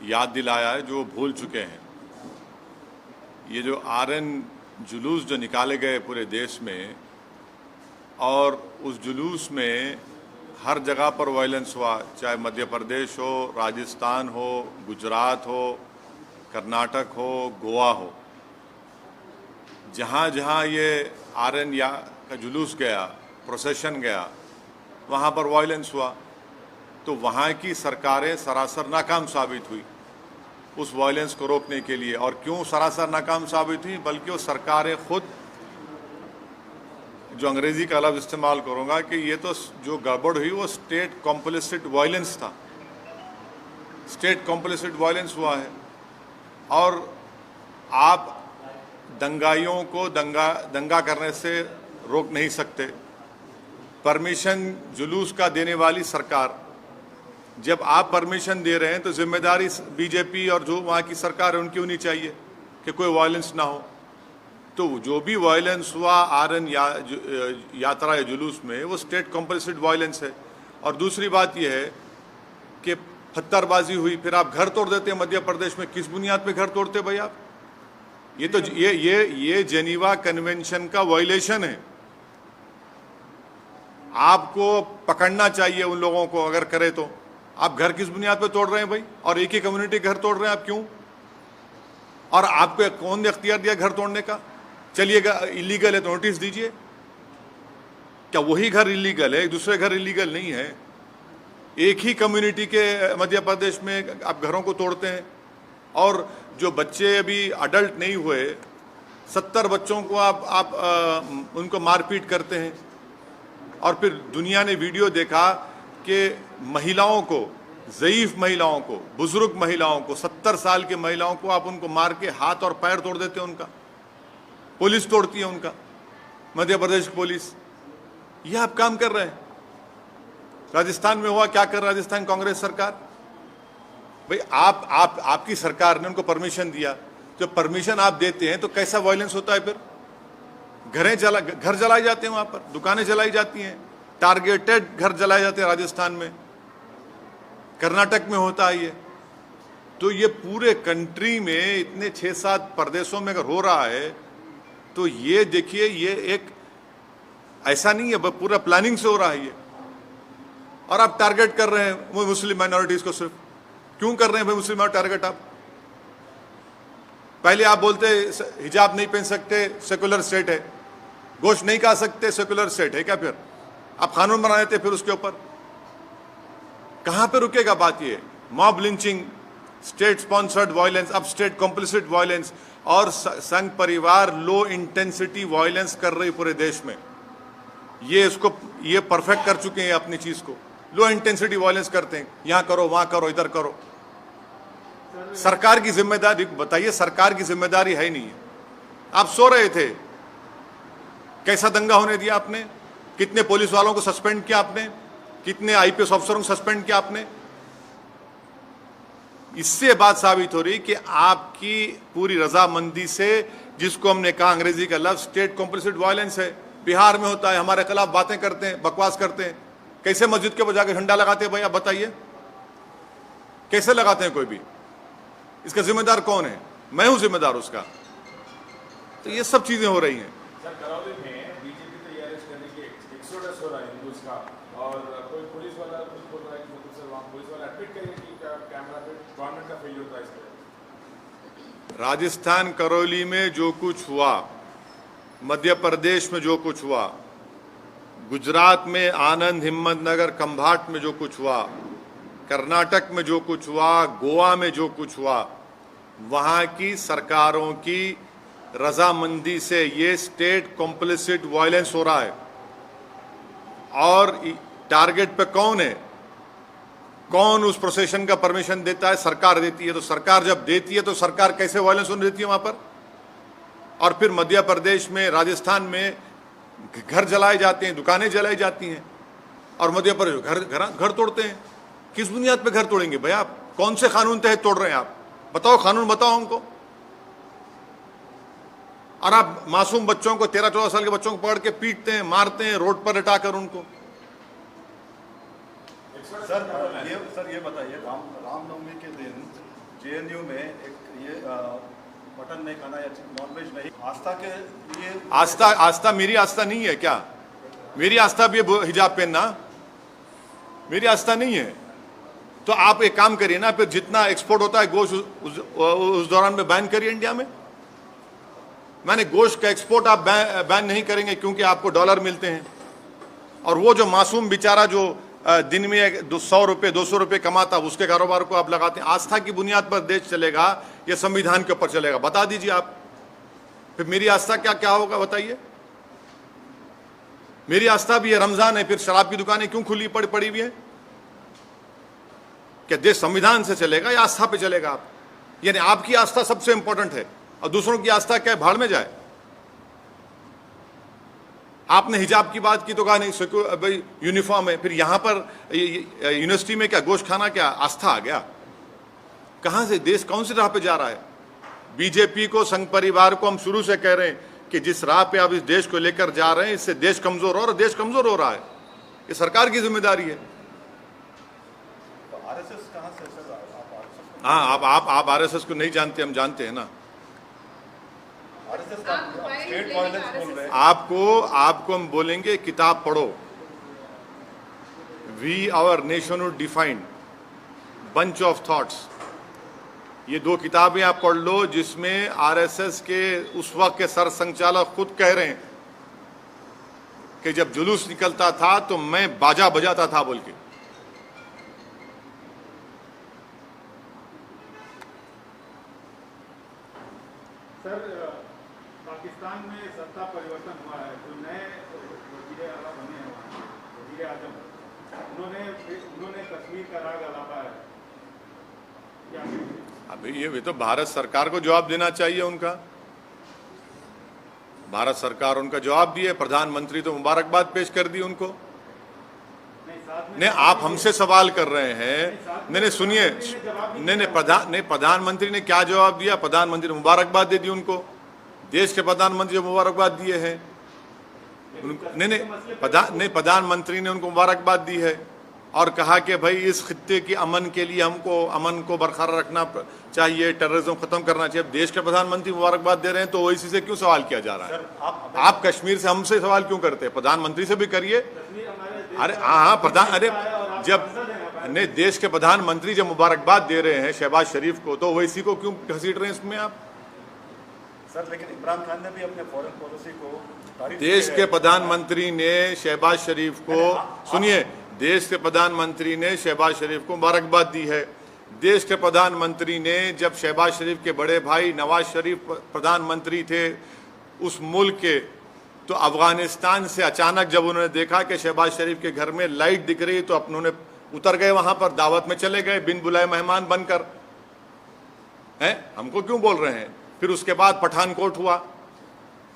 याद दिलाया है जो भूल चुके हैं। ये जो आरएन जुलूस जो निकाले गए पूरे देश में, और उस जुलूस में हर जगह पर वायलेंस हुआ, चाहे मध्य प्रदेश हो, राजस्थान हो, गुजरात हो, कर्नाटक हो, गोवा हो, जहाँ जहाँ ये आरएन का जुलूस गया, प्रोसेशन गया, वहाँ पर वायलेंस हुआ। तो वहाँ की सरकारें सरासर नाकाम साबित हुई उस वायलेंस को रोकने के लिए। और क्यों सरासर नाकाम साबित हुई? बल्कि वो सरकारें खुद, जो अंग्रेजी का लफ्ज़ इस्तेमाल करूँगा कि ये तो जो गड़बड़ हुई वो स्टेट कॉम्प्लिसिट वायलेंस था, स्टेट कॉम्प्लिसिट वायलेंस हुआ है। और आप दंगाइयों को दंगा करने से रोक नहीं सकते। परमिशन जुलूस का देने वाली सरकार, जब आप परमिशन दे रहे हैं तो जिम्मेदारी बीजेपी और जो वहाँ की सरकार है उनकी होनी चाहिए कि कोई वायलेंस ना हो। तो जो भी वायलेंस हुआ आरएन यात्रा या जुलूस में, वो स्टेट कॉम्पल्सिड वायलेंस है। और दूसरी बात यह है कि पत्थरबाजी हुई, फिर आप घर तोड़ देते हैं मध्य प्रदेश में। किस बुनियाद पे घर तोड़ते भाई आप? ये तो ये जेनीवा कन्वेंशन का वायलेशन है। आपको पकड़ना चाहिए उन लोगों को, अगर करे तो। आप घर किस बुनियाद पे तोड़ रहे हैं भाई? और एक ही कम्युनिटी घर तोड़ रहे हैं आप, क्यों? और आपको कौन ने अख्तियार दिया घर तोड़ने का? चलिएगा इलीगल है तो नोटिस दीजिए। क्या वही घर इलीगल है, दूसरे घर इलीगल नहीं है? एक ही कम्युनिटी के मध्य प्रदेश में आप घरों को तोड़ते हैं। और जो बच्चे अभी अडल्ट नहीं हुए, 70 बच्चों को आप उनको मारपीट करते हैं। और फिर दुनिया ने वीडियो देखा कि महिलाओं को, ज़ईफ़ महिलाओं को, बुजुर्ग महिलाओं को, 70 साल की महिलाओं को आप उनको मार के हाथ और पैर तोड़ देते हैं उनका। पुलिस तोड़ती है उनका, मध्य प्रदेश की पुलिस। यह आप काम कर रहे हैं। राजस्थान में हुआ, क्या कर राजस्थान कांग्रेस सरकार? भाई आपकी सरकार ने उनको परमिशन दिया। जब परमिशन आप देते हैं तो कैसा वायलेंस होता है फिर? घर जलाए जाते हैं, वहां पर दुकानें जलाई जाती हैं, टारगेटेड घर जलाए जाते हैं राजस्थान में, कर्नाटक में होता है ये। तो ये पूरे कंट्री में इतने 6-7 प्रदेशों में अगर हो रहा है तो ये देखिए, ये एक ऐसा नहीं है, पूरा प्लानिंग से हो रहा है ये। और आप टारगेट कर रहे हैं वो मुस्लिम माइनॉरिटीज को। सिर्फ क्यों कर रहे हैं भाई मुस्लिम टारगेट आप? पहले आप बोलते हिजाब नहीं पहन सकते, सेकुलर स्टेट है। गोश्त नहीं खा सकते, सेकुलर स्टेट है क्या? फिर आप कानून बना देते फिर उसके ऊपर। कहां पे रुकेगा बात? ये mob lynching, state sponsored violence, अब स्टेट कॉम्प्लिसिट वायलेंस, और संघ परिवार लो इंटेंसिटी वायलेंस कर रही पूरे देश में। ये परफेक्ट कर चुके हैं अपनी चीज को। लो इंटेंसिटी वायलेंस करते हैं, यहां करो, वहां करो, इधर करो। सरकार की जिम्मेदारी बताइए? सरकार की जिम्मेदारी है नहीं है। आप सो रहे थे, कैसा दंगा होने दिया आपने? कितने पुलिस वालों को सस्पेंड किया आपने? कितने आईपीएस अफसरों को सस्पेंड किया आपने? इससे बात साबित हो रही कि आपकी पूरी रजामंदी से, जिसको हमने कहा अंग्रेजी का लफ्ज स्टेट कॉम्प्लिसिट वायलेंस है। बिहार में होता है, हमारे खिलाफ बातें करते हैं, बकवास करते हैं। कैसे मस्जिद के ऊपर जाकर झंडा लगाते हैं भाई? आप बताइए, कैसे लगाते हैं कोई भी? इसका जिम्मेदार कौन है? मैं हूं जिम्मेदार उसका। तो ये सब चीजें हो रही हैं। सर, करौली में बीजेपी तो ये अरेस्ट करने की एक्सोडस हो रहा है हिंदूज का, और कोई पुलिस वाला कुछ बोल रहा है कि मतलब सर वहाँ पुलिस वाला एडमिट करिए कि कैमरा पे गवर्नमेंट का फेलियर था इसमें। राजस्थान करौली में जो कुछ हुआ, मध्य प्रदेश में जो कुछ हुआ, गुजरात में आनंद, हिम्मतनगर, खंभाट में जो कुछ हुआ, कर्नाटक में जो कुछ हुआ, गोवा में जो कुछ हुआ, वहाँ की सरकारों की रजामंदी से ये स्टेट कॉम्प्लिसिट वायलेंस हो रहा है। और टारगेट पे कौन है? कौन उस प्रोसेशन का परमिशन देता है? सरकार देती है। तो सरकार जब देती है तो सरकार कैसे वायलेंस होने देती है वहां पर? और फिर मध्य प्रदेश में, राजस्थान में घर जलाए जाते हैं, दुकानें जलाई जाती हैं, और मध्य प्रदेश घर तोड़ते हैं। किस बुनियाद पे घर तोड़ेंगे भाई आप? कौन से कानून तहत तोड़ रहे हैं आप? बताओ, कानून बताओ हमको। और आप मासूम बच्चों को, 13-14 साल के बच्चों को पकड़ के पीटते हैं, मारते हैं, रोड पर लटाकर उनको। सर ये बताइए, रामनवमी के दिन जेएनयू में एक ये मटन नहीं खाना या नॉनवेज नहीं, आस्था के लिए आस्था मेरी आस्था नहीं है क्या? मेरी आस्था भी है हिजाब पहनना, मेरी आस्था नहीं है। तो आप एक काम करिए ना, फिर जितना एक्सपोर्ट होता है गोश्त उस दौरान में बैन करिए इंडिया में। मैंने गोश्त का एक्सपोर्ट आप बैन नहीं करेंगे क्योंकि आपको डॉलर मिलते हैं, और वो जो मासूम बेचारा जो दिन में 100 रुपये 200 रुपये कमाता, उसके कारोबार को आप लगाते हैं। आस्था की बुनियाद पर देश चलेगा या संविधान के ऊपर चलेगा? बता दीजिए आप। फिर मेरी आस्था क्या क्या होगा बताइए? मेरी आस्था भी है रमजान है, फिर शराब की दुकानें क्यों खुली पड़ी हुई है? क्या देश संविधान से चलेगा या आस्था पे चलेगा? आप यानी आपकी आस्था सबसे इंपॉर्टेंट है और दूसरों की आस्था क्या भाड़ में जाए। आपने हिजाब की बात की तो कहा नहीं भाई यूनिफॉर्म है, फिर यहां पर यूनिवर्सिटी में क्या गोश्त खाना क्या आस्था आ गया? कहां से देश कौन सी राह पे जा रहा है? बीजेपी को, संघ परिवार को हम शुरू से कह रहे हैं कि जिस राह पे आप इस देश को लेकर जा रहे हैं इससे देश कमजोर हो रहा है, देश कमजोर हो रहा है। ये सरकार की जिम्मेदारी है। आरएसएस कहाँ से सर? हाँ, आप आरएसएस को नहीं जानते, हम जानते हैं ना। आरएसएस का स्टेट वायलेंस बोल रहे हैं। आपको हम बोलेंगे किताब पढ़ो, we our nation defined bunch of thoughts. ये 2 किताबें आप पढ़ लो जिसमें आरएसएस के उस वक्त के सर संचालक खुद कह रहे हैं कि जब जुलूस निकलता था तो मैं बाजा बजाता था बोल के। सर, पाकिस्तान में सत्ता परिवर्तन हुआ है, जो नए वज़ीर आला बने हैं वहाँ वज़ीर आज़म, उन्होंने कश्मीर का राग अलापा है। क्या अभी ये तो भारत सरकार को जवाब देना चाहिए उनका। भारत सरकार उनका जवाब दिए, प्रधानमंत्री तो मुबारकबाद पेश कर दी उनको। नहीं, आप हमसे सवाल कर रहे हैं। नहीं सुनिए, नहीं प्रधानमंत्री ने क्या जवाब दिया? प्रधानमंत्री ने मुबारकबाद दे दी उनको। देश के प्रधानमंत्री जो मुबारकबाद दिए हैं नहीं प्रधानमंत्री ने उनको मुबारकबाद दी है और कहा कि भाई इस खित्ते के अमन के लिए हमको अमन को बरकरार रखना चाहिए, टेररिज्म खत्म करना चाहिए। देश के प्रधानमंत्री मुबारकबाद दे रहे हैं तो ओवैसी से क्यों सवाल किया जा रहा है? आप कश्मीर से हमसे सवाल क्यों करते हैं? प्रधानमंत्री से भी करिए। अरे हाँ, जब नहीं देश के प्रधानमंत्री जब मुबारकबाद दे रहे हैं शहबाज शरीफ को, तो ओवैसी को क्यों घसीट रहे हैं इसमें आप? सर, लेकिन इमरान खान ने भी अपने फॉरेन पॉलिसी को तारीफ की देश है। के प्रधानमंत्री ने शहबाज शरीफ को, सुनिए, देश के प्रधानमंत्री ने शहबाज शरीफ को मुबारकबाद दी है। देश के प्रधानमंत्री ने, जब शहबाज शरीफ के बड़े भाई नवाज शरीफ प्रधानमंत्री थे उस मुल्क के, तो अफगानिस्तान से अचानक जब उन्होंने देखा कि शहबाज शरीफ के घर में लाइट दिख रही तो उन्होंने उतर गए, वहां पर दावत में चले गए बिन बुलाए मेहमान बनकर। हैं, हमको क्यों बोल रहे हैं? फिर उसके बाद पठानकोट हुआ,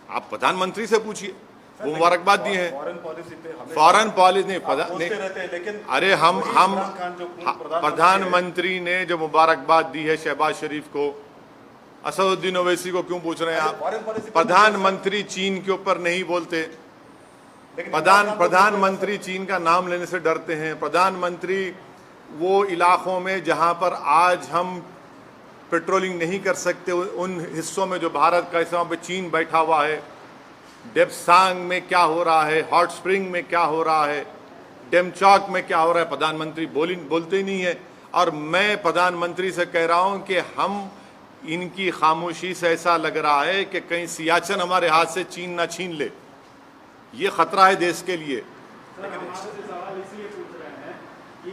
आप प्रधानमंत्री से पूछिए, वो मुबारकबाद दी है। फॉरेन पॉलिसी पे हमें फॉरेन पॉलिसी नहीं रहते हैं, लेकिन अरे हम इमरान खान जो पूर्व प्रधानमंत्री ने जो मुबारकबाद दी है शहबाज शरीफ को, असदुद्दीन ओवैसी को क्यों पूछ रहे हैं आप? फॉरेन पॉलिसी प्रधानमंत्री चीन के ऊपर नहीं बोलते। प्रधानमंत्री चीन का नाम लेने से डरते हैं। प्रधानमंत्री वो इलाकों में जहां पर आज हम पेट्रोलिंग नहीं कर सकते, उन हिस्सों में जो भारत का हिस्सा, वहाँ पे चीन बैठा हुआ है। डेप्सांग में क्या हो रहा है, हॉट स्प्रिंग में क्या हो रहा है, डेमचौक में क्या हो रहा है, प्रधानमंत्री बोलते ही नहीं है। और मैं प्रधानमंत्री से कह रहा हूं कि हम इनकी खामोशी से ऐसा लग रहा है कि कहीं सियाचिन हमारे हाथ से चीन ना छीन ले। ये खतरा है देश के लिए। सर, हम आपसे सवाल इसलिए पूछ रहे हैं कि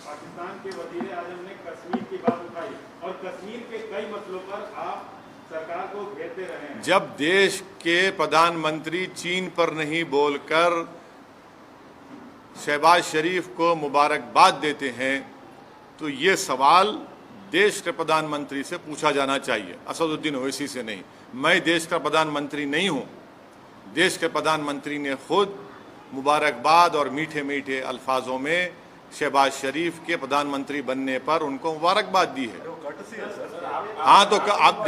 पाकिस्तान के वज़ीर आज़म ने कश्मीर की बात उठाई और कश्मीर के कई मसलों पर आप सरकार को घेरते रहे हैं। जब देश के प्रधानमंत्री चीन पर नहीं बोलकर शहबाज शरीफ को मुबारकबाद देते हैं तो ये सवाल देश के प्रधानमंत्री से पूछा जाना चाहिए, असदुद्दीन ओवैसी से नहीं। मैं देश का प्रधानमंत्री नहीं हूं। देश के प्रधानमंत्री ने खुद मुबारकबाद और मीठे मीठे अल्फाजों में शहबाज शरीफ के प्रधानमंत्री बनने पर उनको मुबारकबाद दी है। हाँ, तो आप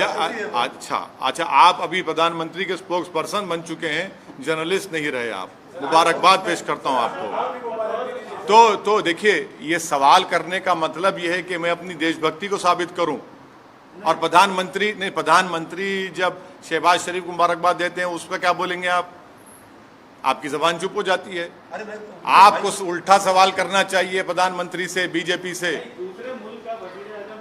अच्छा, आप अभी प्रधानमंत्री के स्पोक्स पर्सन बन चुके हैं, जर्नलिस्ट नहीं रहे आप। मुबारकबाद पेश करता हूं आपको। तो देखिए, ये सवाल करने का मतलब ये है कि मैं अपनी देशभक्ति को साबित करूं और प्रधानमंत्री जब शहबाज शरीफ को मुबारकबाद देते हैं उस पर क्या बोलेंगे आप? आपकी जबान चुप हो जाती है। अरे मैं आपको उल्टा सवाल करना चाहिए प्रधानमंत्री से, बीजेपी से। दूसरे मुल्क का वजीर आजम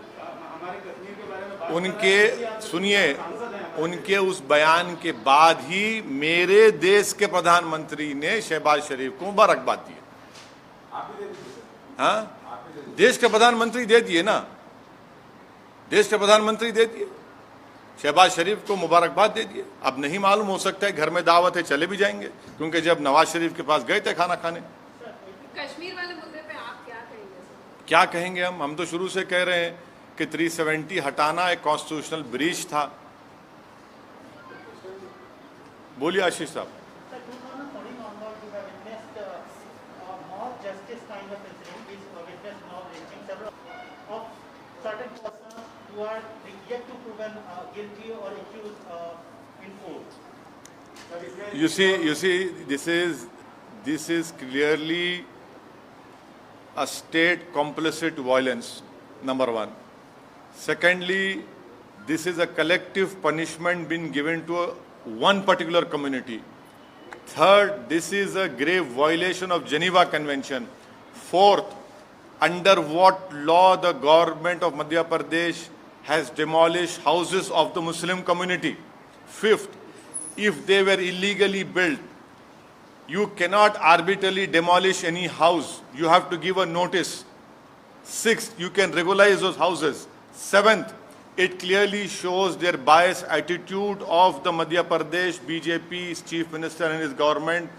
हमारे कश्मीर के बारे में बात उनके कर रहा है, सुनिए, सांसद हैं हमारे। उनके उस बयान के बाद ही मेरे देश के प्रधानमंत्री ने शहबाज शरीफ को मुबारकबाद दी। आप भी दे दीजिए सर, हाँ, आप भी दे दीजिए। देश के प्रधानमंत्री दे दिए ना, देश के प्रधानमंत्री दे दिए, शहबाज शरीफ को मुबारकबाद दे दिए। अब नहीं मालूम, हो सकता है घर में दावत है चले भी जाएंगे, क्योंकि जब नवाज शरीफ के पास गए थे खाना खाने। कश्मीर वाले मुद्दे पे आप क्या कहेंगे सर? क्या कहेंगे हम तो शुरू से कह रहे हैं कि 370 हटाना एक कॉन्स्टिट्यूशनल ब्रीच था। बोलिए आशीष साहब। Sir, 2014 onwards, we have witnessed more justice kind of incident, which witnessed now reaching several of certain persons who are yet to proven guilty or accused in court. Sir, इसमें You see, this is clearly a state complicit violence, number one. Secondly, this is a collective punishment being given to one particular community. Third, this is a grave violation of Geneva Convention. Fourth, under what law the government of Madhya Pradesh has demolished houses of the Muslim community. Fifth, if they were illegally built, you cannot arbitrarily demolish any house. You have to give a notice. Sixth, you can regularize those houses. Seventh, it clearly shows their biased attitude of the Madhya Pradesh BJP's chief minister and his government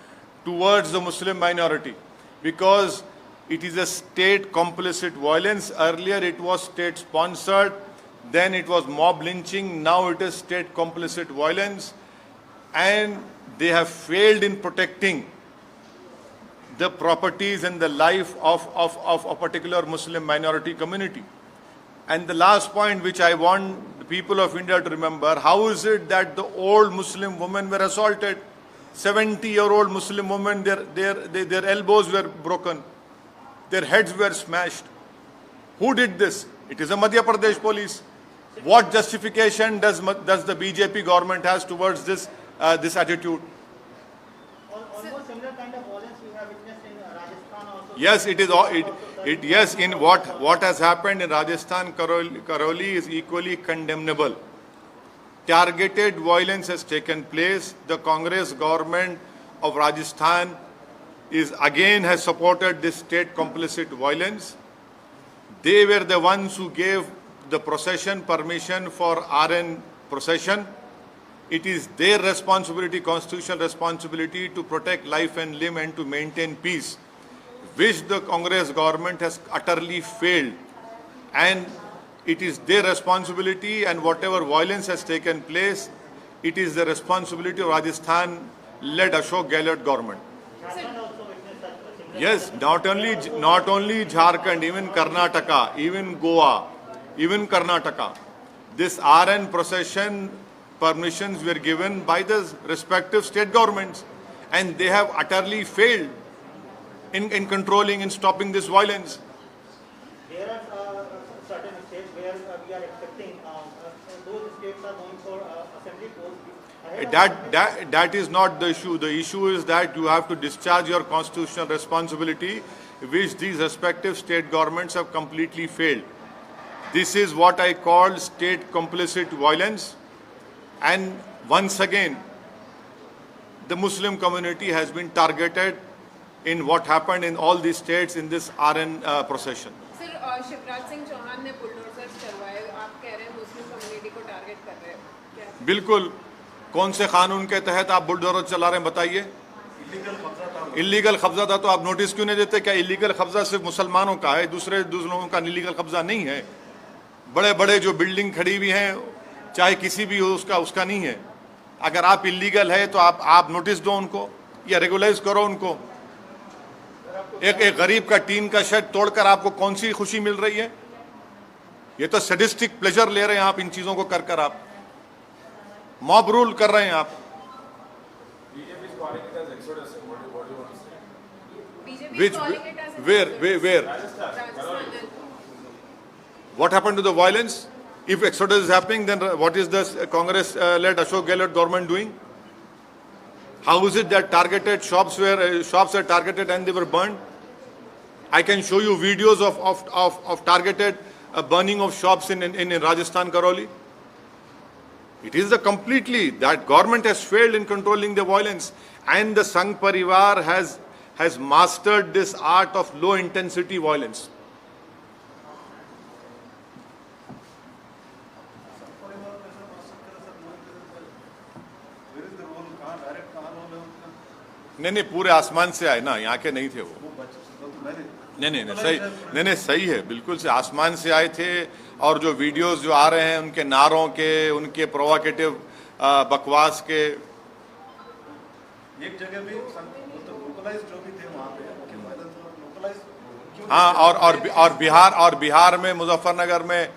towards the Muslim minority, because it is a state complicit violence. Earlier it was state sponsored, then it was mob lynching, now it is state complicit violence, and they have failed in protecting the properties and the life of a particular Muslim minority community. And the last point which I want the people of India to remember, how is it that the old Muslim women were assaulted? 70-year-old Muslim women, their elbows were broken, their heads were smashed. Who did this? It is the Madhya Pradesh police. What justification does the BJP government has towards this attitude? Almost similar kind of violence we have witnessed in Rajasthan also. Yes, it is. Yes, in what has happened in Rajasthan, Karoli is equally condemnable. Targeted violence has taken place. The Congress government of Rajasthan has supported this state complicit violence. They were the ones who gave the procession permission for RN procession. It is their responsibility, constitutional responsibility, to protect life and limb and to maintain peace, which the Congress government has utterly failed. And it is their responsibility, and whatever violence has taken place, it is the responsibility of Rajasthan-led Ashok Gehlot government. Jharkhand also witnessed such a similar. Yes, not only Jharkhand, even Karnataka, even Goa, even Karnataka. This RN procession permissions were given by the respective state governments, and they have utterly failed in controlling and stopping this violence. There are certain states where we are expecting those states are going for assembly polls. That is not the issue. The issue is that you have to discharge your constitutional responsibility, which these respective state governments have completely failed. This is what I call state complicit violence. And once again, the Muslim community has been targeted in what happened in all these states in this RN procession. Sir, Shivraj Singh Chouhan ने bulldozers चलवाए, आप कह रहे हैं Muslim community को target कर रहे हैं क्या? बिल्कुल। कौन से कानून के तहत आप बुलडोजर चला रहे हैं बताइए? इलीगल कब्जा था तो आप नोटिस क्यों नहीं देते? क्या इलीगल कब्जा सिर्फ मुसलमानों का है, दूसरे लोगों का इलीगल कब्जा नहीं है? बड़े बड़े जो बिल्डिंग खड़ी हुई हैं, चाहे किसी भी हो, उसका नहीं है। अगर आप इलीगल है तो आप नोटिस दो उनको या रेगुलाइज करो उनको। एक गरीब का टीन का शेड तोड़कर आपको कौन सी खुशी मिल रही है? ये तो सैडिस्टिक प्लेजर ले रहे हैं आप इन चीजों को कर आप मॉब रूल कर रहे हैं आप। BJP is calling it as exodus. What do you want to say? BJP Which is calling it as where Rajasthan and what happened to the violence? If exodus is happening, then what is the Congress-led Ashok Gehlot government doing? How is it that targeted shops were targeted and they were burned? I can show you videos of targeted burning of shops in Rajasthan, Karoli. It is that government has failed in controlling the violence, and the Sangh Parivar has mastered this art of low intensity violence. नहीं पूरे आसमान से आए ना, यहाँ के नहीं थे वो। नहीं सही है, बिल्कुल से आसमान से आए थे। और जो वीडियोस जो आ रहे हैं उनके नारों के, उनके प्रोवोकेटिव बकवास के, एक जगह भी लोकलाइज जो भी थे वहाँ पे लोकलाइज। हाँ, और बिहार में मुजफ्फरनगर में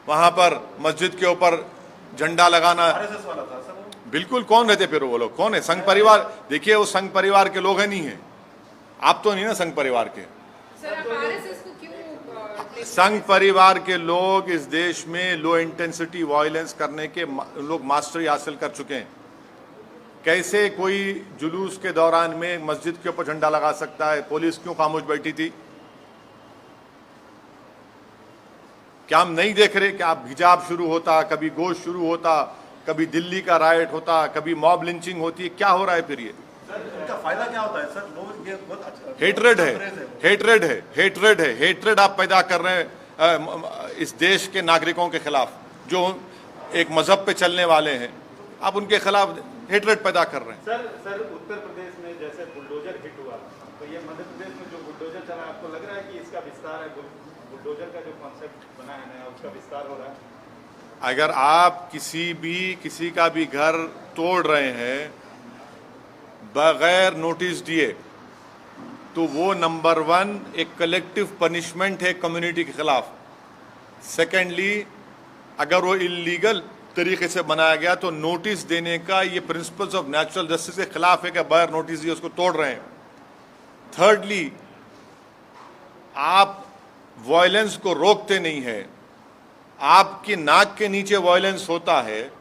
वहाँ पर मस्जिद के ऊपर झंडा लगाना आरएसएस वाला था सर। बिल्कुल। कौन रहते फिर वो लोग? कौन है? संघ परिवार। देखिए वो संघ परिवार के लोग हैं, नहीं है। आप तो नहीं ना संघ परिवार के। सर आप आरएसएस को क्यों? संघ परिवार के लोग इस देश में लो इंटेंसिटी वायलेंस करने के लोग मास्टरी हासिल कर चुके हैं। कैसे कोई जुलूस के दौरान में मस्जिद के ऊपर झंडा लगा सकता है? पुलिस क्यों खामोश बैठी थी? क्या हम नहीं देख रहे कि आप हिजाब शुरू होता, कभी गोश्त शुरू होता, कभी दिल्ली का राइट होता, कभी मॉब लिंचिंग होती है? क्या हो रहा है फिर ये? इनका फायदा क्या होता है सर? लोग ये बहुत अच्छा हेट्रेड आप पैदा कर रहे हैं इस देश के नागरिकों के खिलाफ, जो एक मजहब पे चलने वाले हैं। आप उनके खिलाफ हेट्रेड पैदा कर रहे हैं। सर उत्तर प्रदेश में जैसे बुलडोजर हिट हुआ, तो ये मध्य प्रदेश में जो बुलडोजर चला, आपको लग रहा है कि इसका विस्तार है? बुलडोजर का जो कॉन्सेप्ट बना है नया, उसका विस्तार हो रहा है? अगर आप किसी का भी घर तोड़ रहे हैं बगैर नोटिस दिए, तो वो नंबर 1 एक कलेक्टिव पनिशमेंट है कम्युनिटी के खिलाफ। सेकेंडली, अगर वो इलीगल तरीके से बनाया गया तो नोटिस देने का ये प्रिंसिपल्स ऑफ नेचुरल जस्टिस के खिलाफ है कि बगैर नोटिस दिए उसको तोड़ रहे हैं। थर्डली, आप वायलेंस को रोकते नहीं है, आपकी नाक के नीचे वायलेंस होता है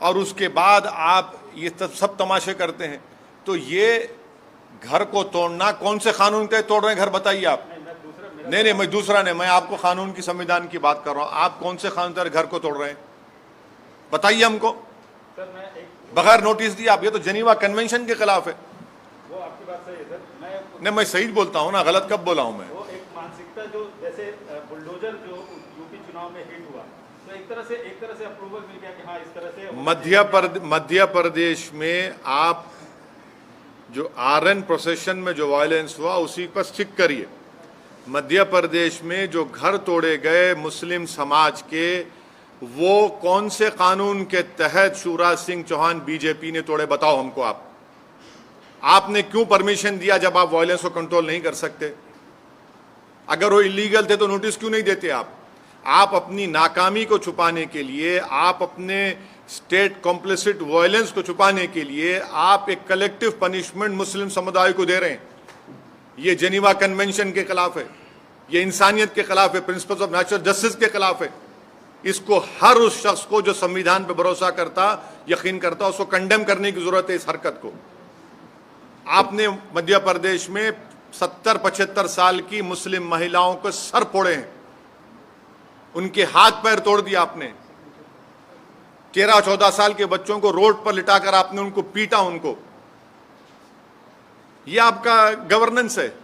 और उसके बाद आप ये सब तमाशे करते हैं। तो ये घर को तोड़ना कौन से कानून के तोड़ रहे हैं घर? बताइए आप। नहीं, मैं दूसरा नहीं, मैं आपको कानून की, संविधान की बात कर रहा हूं। आप कौन से कानून के घर को तोड़ रहे हैं? बताइए हमको। बगैर नोटिस दिए आप, ये तो जेनीवा कन्वेंशन के खिलाफ है। वो आपकी बात सही है सर। नहीं, मैं सही बोलता हूं ना, गलत कब बोला हूं मैं? वो एक मानसिकता जो जैसे बुलडोजर जो यूपी चुनाव में हिट हुआ, तो एक तरह से अप्रूवल मिल गया कि हाँ इस तरह से। मध्य प्रदेश में आप जो आरएन प्रोसेशन में जो वायलेंस हुआ उसी पर स्टिक करिए। मध्य प्रदेश में जो घर तोड़े गए मुस्लिम समाज के, वो कौन से कानून के तहत शिवराज सिंह चौहान बीजेपी ने तोड़े? बताओ हमको। आपने क्यों परमिशन दिया जब आप वायलेंस को कंट्रोल नहीं कर सकते? अगर वो इलीगल थे तो नोटिस क्यों नहीं देते आप अपनी नाकामी को छुपाने के लिए, आप अपने स्टेट कॉम्प्लिसिट वायलेंस को छुपाने के लिए आप एक कलेक्टिव पनिशमेंट मुस्लिम समुदाय को दे रहे हैं। ये जेनीवा कन्वेंशन के खिलाफ है, ये इंसानियत के खिलाफ है, प्रिंसिपल्स ऑफ नेचुरल जस्टिस के खिलाफ है। इसको हर उस शख्स को जो संविधान पर भरोसा करता, यकीन करता, उसको कंडेम करने की जरूरत है इस हरकत को। आपने मध्य प्रदेश में 70-75 साल की मुस्लिम महिलाओं को सर फोड़े हैं, उनके हाथ पैर तोड़ दिया आपने। 13-14 साल के बच्चों को रोड पर लिटाकर आपने उनको पीटा। ये आपका गवर्नेंस है?